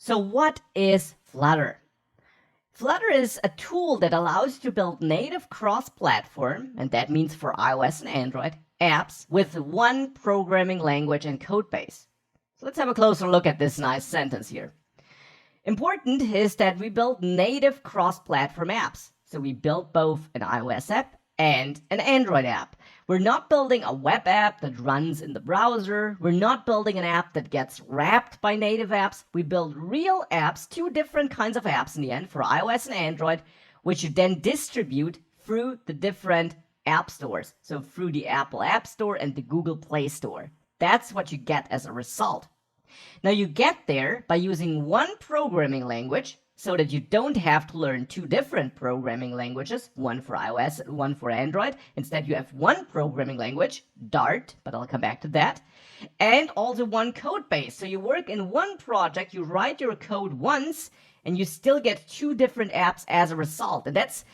So what is Flutter? Flutter is a tool that allows you to build native cross-platform, and that means for iOS and Android, apps with one programming language and code base. So let's have a closer look at this nice sentence here. Important is that we build native cross-platform apps. So we build both an iOS app and an Android app. We're not building a web app that runs in the browser. We're not building an app that gets wrapped by native apps. We build real apps, two different kinds of apps in the end for iOS and Android, which you then distribute through the different app stores. So through the Apple App Store and the Google Play Store. That's what you get as a result. Now you get there by using one programming language so that you don't have to learn two different programming languages, one for iOS and one for Android. Instead, you have one programming language, Dart, but I'll come back to that, and also one code base. So you work in one project, you write your code once, and you still get two different apps as a result. And that's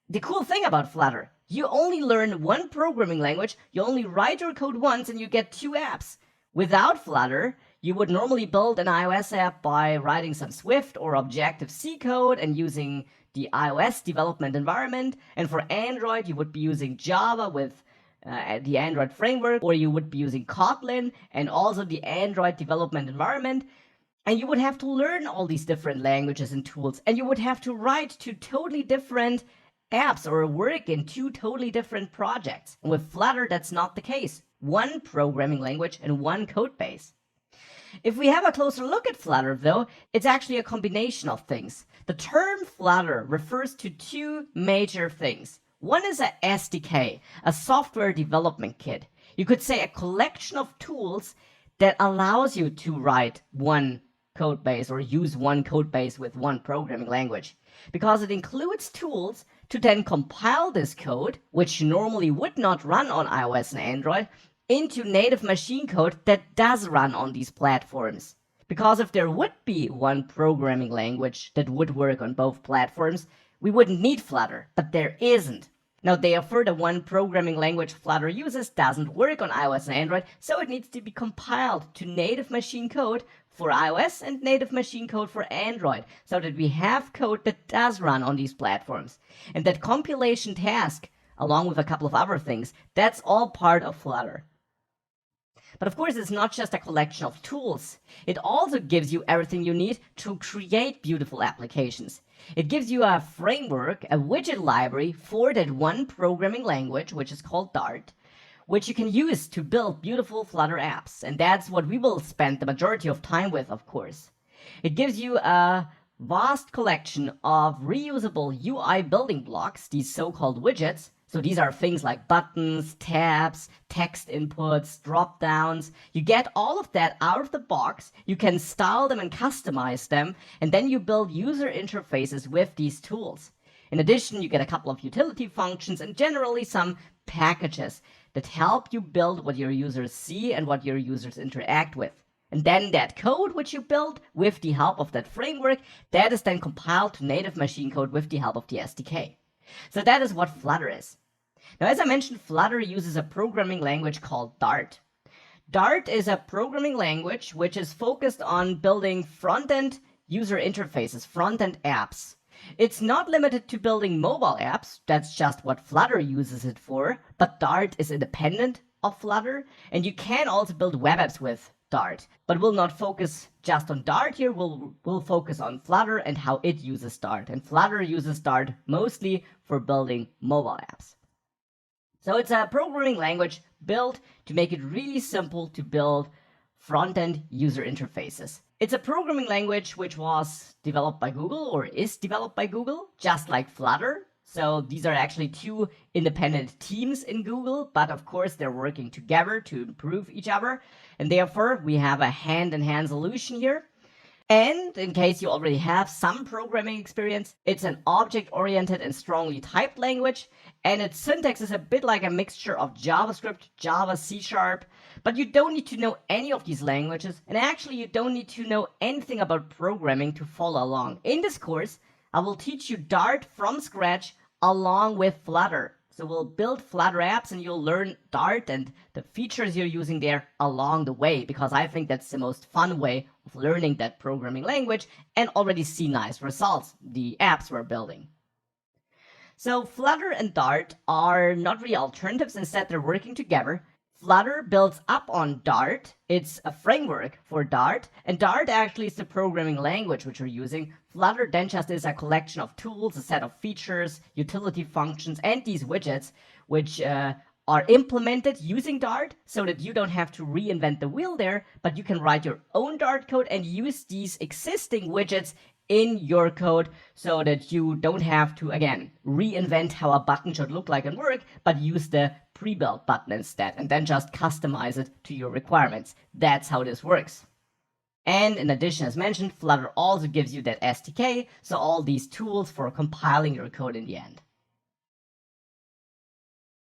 the cool thing about Flutter. You only learn one programming language, you only write your code once, and you get two apps. Without Flutter, you would normally build an iOS app by writing some Swift or Objective-C code and using the iOS development environment. And for Android, you would be using Java with the Android framework, or you would be using Kotlin and also the Android development environment. And you would have to learn all these different languages and tools, and you would have to write two totally different apps or work in two totally different projects. And with Flutter, that's not the case. One programming language and one code base. If we have a closer look at Flutter, though, it's actually a combination of things. The term Flutter refers to two major things. One is a SDK, a software development kit. You could say a collection of tools that allows you to write one code base or use one code base with one programming language, because it includes tools to then compile this code, which normally would not run on iOS and Android, into native machine code that does run on these platforms. Because if there would be one programming language that would work on both platforms, we wouldn't need Flutter, but there isn't. Now, therefore, the one programming language Flutter uses doesn't work on iOS and Android, so it needs to be compiled to native machine code for iOS and native machine code for Android, so that we have code that does run on these platforms. And that compilation task, along with a couple of other things, that's all part of Flutter. But of course, it's not just a collection of tools. It also gives you everything you need to create beautiful applications. It gives you a framework, a widget library for that one programming language, which is called Dart, which you can use to build beautiful Flutter apps. And that's what we will spend the majority of time with, of course. It gives you a vast collection of reusable UI building blocks, these so-called widgets. So these are things like buttons, tabs, text inputs, drop-downs. You get all of that out of the box. You can style them and customize them, and then you build user interfaces with these tools. In addition, you get a couple of utility functions and generally some packages that help you build what your users see and what your users interact with. And then that code which you build with the help of that framework, that is then compiled to native machine code with the help of the SDK. So that is what Flutter is. Now, as I mentioned, Flutter uses a programming language called Dart. Dart is a programming language which is focused on building front-end user interfaces, front-end apps. It's not limited to building mobile apps, that's just what Flutter uses it for, but Dart is independent of Flutter, and you can also build web apps with Dart. But we'll not focus just on Dart here, we'll focus on Flutter and how it uses Dart. And Flutter uses Dart mostly for building mobile apps. So it's a programming language built to make it really simple to build front-end user interfaces. It's a programming language which was developed by Google or is developed by Google, just like Flutter. So these are actually two independent teams in Google, but of course they're working together to improve each other. And therefore we have a hand-in-hand solution here. And in case you already have some programming experience, it's an object-oriented and strongly typed language, and its syntax is a bit like a mixture of JavaScript, Java, C#, but you don't need to know any of these languages, and actually you don't need to know anything about programming to follow along. In this course, I will teach you Dart from scratch along with Flutter. So we'll build Flutter apps and you'll learn Dart and the features you're using there along the way, because I think that's the most fun way of learning that programming language and already see nice results, the apps we're building. So Flutter and Dart are not really alternatives, instead they're working together. Flutter builds up on Dart. It's a framework for Dart, and Dart actually is the programming language which we're using. Flutter then just is a collection of tools, a set of features, utility functions, and these widgets, which are implemented using Dart so that you don't have to reinvent the wheel there, but you can write your own Dart code and use these existing widgets in your code so that you don't have to, again, reinvent how a button should look like and work, but use the pre-built button instead and then just customize it to your requirements. That's how this works. And in addition, as mentioned, Flutter also gives you that SDK, so all these tools for compiling your code in the end.